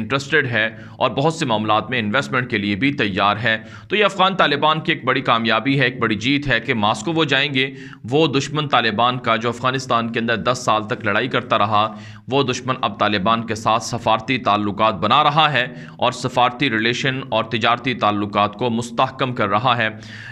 Interested ہے اور بہت سے معاملات میں انویسٹمنٹ کے لیے بھی تیار ہے۔ تو یہ افغان طالبان کی ایک بڑی کامیابی ہے، ایک بڑی جیت ہے کہ ماسکو وہ جائیں گے، وہ دشمن طالبان کا جو افغانستان کے اندر 10 سال تک لڑائی کرتا رہا، وہ دشمن اب طالبان کے ساتھ سفارتی تعلقات بنا رہا ہے اور سفارتی ریلیشن اور تجارتی تعلقات کو مستحکم کر رہا ہے۔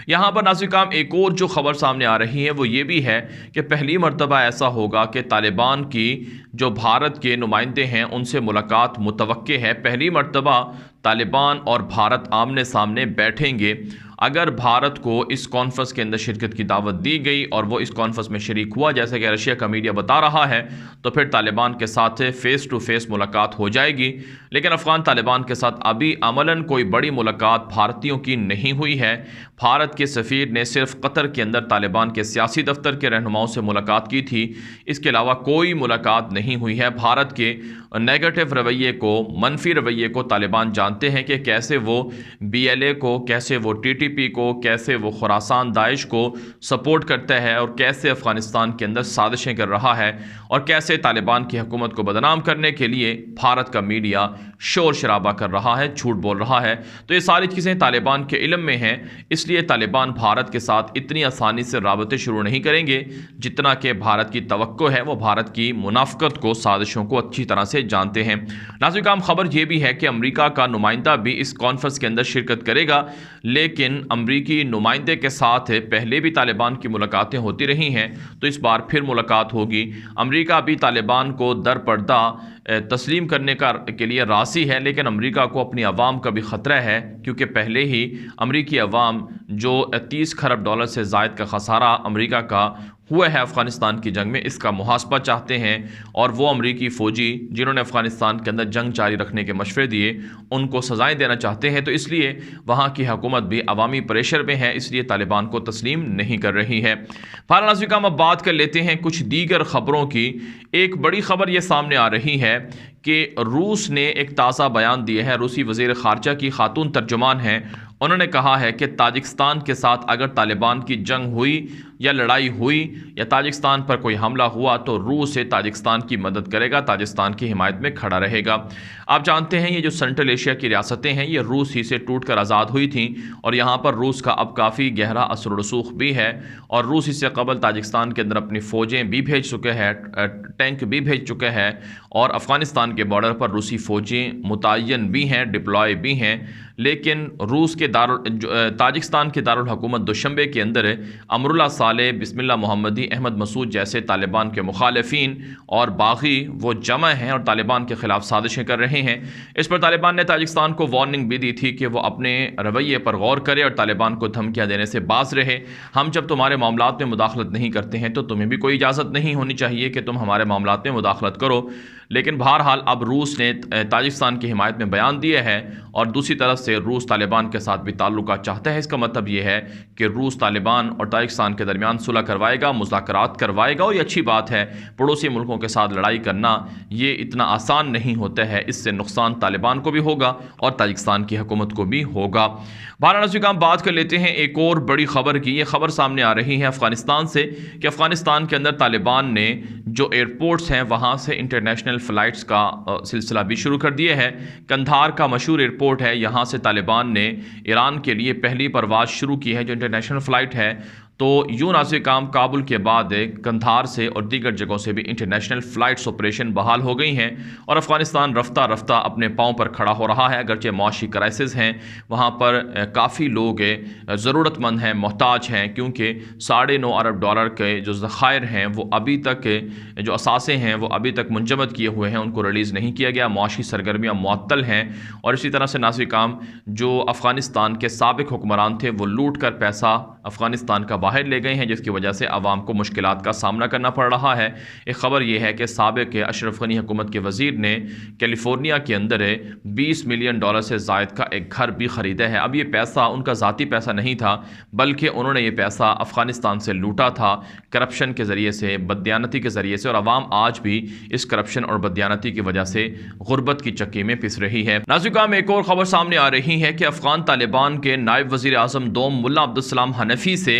یہاں پر ناظرین کرام ایک اور جو خبر سامنے آ رہی ہے وہ یہ بھی ہے کہ پہلی مرتبہ ایسا ہوگا کہ طالبان کی جو بھارت کے نمائندے ہیں ان سے ملاقات متوقع ہے۔ پہلی مرتبہ طالبان اور بھارت آمنے سامنے بیٹھیں گے۔ اگر بھارت کو اس کانفرنس کے اندر شرکت کی دعوت دی گئی اور وہ اس کانفرنس میں شریک ہوا جیسے کہ رشیا کا میڈیا بتا رہا ہے، تو پھر طالبان کے ساتھ فیس ٹو فیس ملاقات ہو جائے گی۔ لیکن افغان طالبان کے ساتھ ابھی عملاً کوئی بڑی ملاقات بھارتیوں کی نہیں ہوئی ہے۔ بھارت کے سفیر نے صرف قطر کے اندر طالبان کے سیاسی دفتر کے رہنماؤں سے ملاقات کی تھی، اس کے علاوہ کوئی ملاقات نہیں ہوئی ہے۔ بھارت کے نیگیٹو رویے کو، منفی رویے کو طالبان جانتے ہیں کہ کیسے وہ BLA کو، کیسے وہ TTP کو، کیسے وہ خراسان داعش کو سپورٹ کرتا ہے اور کیسے افغانستان کے اندر سازشیں کر رہا ہے اور کیسے طالبان کی حکومت کو بدنام کرنے کے لیے بھارت کا میڈیا شور شرابہ کر رہا ہے، جھوٹ بول رہا ہے۔ تو یہ ساری چیزیں طالبان کے علم میں ہیں، اس لیے طالبان بھارت کے ساتھ اتنی آسانی سے رابطے شروع نہیں کریں گے جتنا کہ بھارت کی توقع ہے۔ وہ بھارت کی منافقت کو، سازشوں کو اچھی طرح سے جانتے ہیں۔ ناظرین کرام خبر یہ بھی ہے کہ امریکہ کا نمائندہ بھی اس کانفرنس کے اندر شرکت کرے گا، لیکن امریکی نمائندے کے ساتھ پہلے بھی طالبان کی ملاقاتیں ہوتی رہی ہیں تو اس بار پھر ملاقات ہوگی۔ امریکہ بھی طالبان کو در پردہ تسلیم کرنے کے لیے راضی ہے، لیکن امریکہ کو اپنی عوام کا بھی خطرہ ہے کیونکہ پہلے ہی امریکی عوام جو 30 کھرب ڈالر سے زائد کا خسارہ امریکہ کا ہوا ہے افغانستان کی جنگ میں، اس کا محاسبہ چاہتے ہیں اور وہ امریکی فوجی جنہوں نے افغانستان کے اندر جنگ جاری رکھنے کے مشورے دیے ان کو سزائیں دینا چاہتے ہیں۔ تو اس لیے وہاں کی حکومت بھی عوامی پریشر میں ہے، اس لیے طالبان کو تسلیم نہیں کر رہی ہے۔ ناظرین اب بات کر لیتے ہیں کچھ دیگر خبروں کی۔ ایک بڑی خبر یہ سامنے آ رہی ہے کہ روس نے ایک تازہ بیان دیا ہے۔ روسی وزیر خارجہ کی خاتون ترجمان ہیں، انہوں نے کہا ہے کہ تاجکستان کے ساتھ اگر طالبان کی جنگ ہوئی یا لڑائی ہوئی یا تاجکستان پر کوئی حملہ ہوا تو روس سے تاجکستان کی مدد کرے گا، تاجکستان کی حمایت میں کھڑا رہے گا۔ آپ جانتے ہیں یہ جو سنٹرل ایشیا کی ریاستیں ہیں یہ روس ہی سے ٹوٹ کر آزاد ہوئی تھیں اور یہاں پر روس کا اب کافی گہرا اثر و رسوخ بھی ہے اور روس اس سے قبل تاجکستان کے اندر اپنی فوجیں بھی بھیج چکے ہیں، ٹینک بھی بھیج چکے ہیں اور افغانستان کے بارڈر پر روسی فوجیں متعین بھی ہیں، ڈپلوائے بھی ہیں۔ لیکن روس کے تاجکستان کے دارالحکومت دوشنبے کے اندر امراللہ صالح، بسم اللہ محمدی، احمد مسعود جیسے طالبان کے مخالفین اور باغی وہ جمع ہیں اور طالبان کے خلاف سازشیں کر رہے ہیں۔ اس پر طالبان نے تاجکستان کو وارننگ بھی دی تھی کہ وہ اپنے رویے پر غور کرے اور طالبان کو دھمکیاں دینے سے باز رہے۔ ہم جب تمہارے معاملات میں مداخلت نہیں کرتے ہیں تو تمہیں بھی کوئی اجازت نہیں ہونی چاہیے کہ تم ہمارے معاملات میں مداخلت کرو۔ لیکن بہرحال اب روس نے تاجکستان کی حمایت میں بیان دیا ہے اور دوسری طرف سے روس طالبان کے ساتھ بھی تعلقات چاہتا ہے۔ اس کا مطلب یہ ہے کہ روس طالبان اور تاجکستان کے درمیان صلح کروائے گا، مذاکرات کروائے گا اور یہ اچھی بات ہے۔ پڑوسی ملکوں کے ساتھ لڑائی کرنا یہ اتنا آسان نہیں ہوتا ہے، اس سے نقصان طالبان کو بھی ہوگا اور تاجکستان کی حکومت کو بھی ہوگا۔ ناظرین بات کر لیتے ہیں ایک اور بڑی خبر کی۔ یہ خبر سامنے آ رہی ہے افغانستان سے کہ افغانستان کے اندر طالبان نے جو ایئرپورٹس ہیں وہاں سے انٹرنیشنل فلائٹس کا سلسلہ بھی شروع کر دیا ہے۔ کندھار کا مشہور ایئرپورٹ ہے، یہاں سے طالبان نے ایران کے لیے پہلی پرواز شروع کی ہے جو انٹرنیشنل فلائٹ ہے۔ تو یوں ناظرین کابل کے بعد کندھار سے اور دیگر جگہوں سے بھی انٹرنیشنل فلائٹس آپریشن بحال ہو گئی ہیں اور افغانستان رفتہ رفتہ اپنے پاؤں پر کھڑا ہو رہا ہے۔ اگرچہ معاشی کرائسس ہیں، وہاں پر کافی لوگ ضرورت مند ہیں، محتاج ہیں، کیونکہ $9.5 ارب کے جو ذخائر ہیں وہ ابھی تک، جو اثاثے ہیں وہ ابھی تک منجمد کیے ہوئے ہیں، ان کو ریلیز نہیں کیا گیا۔ معاشی سرگرمیاں معطل ہیں اور اسی طرح سے ناظرین جو افغانستان کے سابق حکمران تھے وہ لوٹ کر پیسہ افغانستان کا باہر لے گئے ہیں، جس کی وجہ سے عوام کو مشکلات کا سامنا کرنا پڑ رہا ہے۔ ایک خبر یہ ہے کہ سابق اشرف غنی حکومت کے وزیر نے کیلیفورنیا کے اندر $20 ملین سے زائد کا ایک گھر بھی خریدا ہے۔ اب یہ پیسہ ان کا ذاتی پیسہ نہیں تھا بلکہ انہوں نے یہ پیسہ افغانستان سے لوٹا تھا کرپشن کے ذریعے سے، بددیانتی کے ذریعے سے، اور عوام آج بھی اس کرپشن اور بددیانتی کی وجہ سے غربت کی چکی میں پس رہی ہے۔ ناظرین ایک اور خبر سامنے آ رہی ہے کہ افغان طالبان کے نائب وزیر اعظم دوم ملا عبدالسلام حنفی سے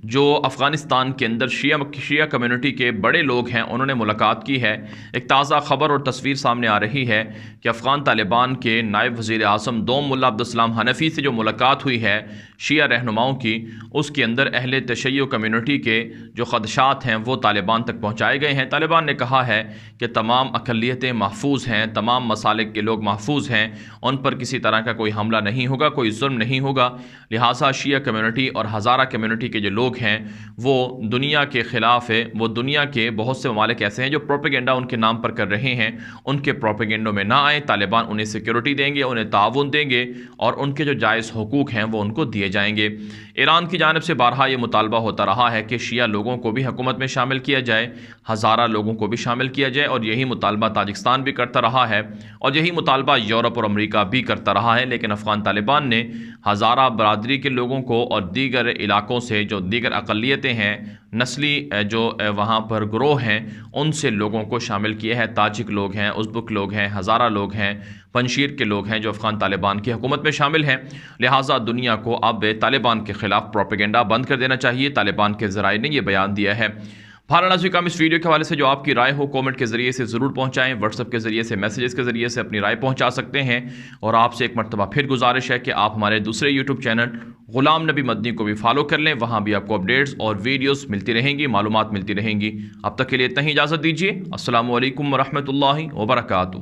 جو افغانستان کے اندر شیعہ کمیونٹی کے بڑے لوگ ہیں انہوں نے ملاقات کی ہے۔ ایک تازہ خبر اور تصویر سامنے آ رہی ہے کہ افغان طالبان کے نائب وزیر اعظم دوم ملا عبدالسلام حنفی سے جو ملاقات ہوئی ہے شیعہ رہنماؤں کی، اس کے اندر اہل تشیع کمیونٹی کے جو خدشات ہیں وہ طالبان تک پہنچائے گئے ہیں۔ طالبان نے کہا ہے کہ تمام اقلیتیں محفوظ ہیں، تمام مسالک کے لوگ محفوظ ہیں، ان پر کسی طرح کا کوئی حملہ نہیں ہوگا، کوئی ظلم نہیں ہوگا، لہٰذا شیعہ کمیونٹی اور ہزارہ کمیونٹی کے جو لوگ ہیں وہ دنیا کے خلاف ہے۔ وہ دنیا کے بہت سے ممالک ایسے ہیں جو پروپیگنڈا ان کے نام پر کر رہے ہیں، ان کے پروپیگنڈوں میں نہ آئیں۔ طالبان انہیں سیکیورٹی دیں گے، انہیں تعاون دیں گے اور ان کے جو جائز حقوق ہیں وہ ان کو دیے جائیں گے۔ ایران کی جانب سے بارہا یہ مطالبہ ہوتا رہا ہے کہ شیعہ لوگوں کو بھی حکومت میں شامل کیا جائے، ہزارہ لوگوں کو بھی شامل کیا جائے، اور یہی مطالبہ تاجکستان بھی کرتا رہا ہے اور یہی مطالبہ یورپ اور امریکہ بھی کرتا رہا ہے، لیکن افغان طالبان نے ہزارہ برادری کے لوگوں کو اور دیگر علاقوں سے جو دیگر اقلیتیں ہیں، نسلی جو وہاں پر گروہ ہیں، ان سے لوگوں کو شامل کیا ہے۔ تاجک لوگ ہیں، ازبک لوگ ہیں، ہزارہ لوگ ہیں، پنشیر کے لوگ ہیں جو افغان طالبان کی حکومت میں شامل ہیں۔ لہٰذا دنیا کو اب طالبان کے خلاف پروپیگنڈا بند کر دینا چاہیے۔ طالبان کے ذرائع نے یہ بیان دیا ہے۔ ناظرین، اس ویڈیو کے حوالے سے جو آپ کی رائے ہو کومنٹ کے ذریعے سے ضرور پہنچائیں، واٹس ایپ کے ذریعے سے، میسیجز کے ذریعے سے اپنی رائے پہنچا سکتے ہیں، اور آپ سے ایک مرتبہ پھر گزارش ہے کہ آپ ہمارے دوسرے یوٹیوب چینل غلام نبی مدنی کو بھی فالو کر لیں، وہاں بھی آپ کو اپڈیٹس اور ویڈیوز ملتی رہیں گی، معلومات ملتی رہیں گی۔ اب تک کے لیے اتنا ہی اجازت دیجیے۔ السلام علیکم ورحمۃ اللہ وبرکاتہ۔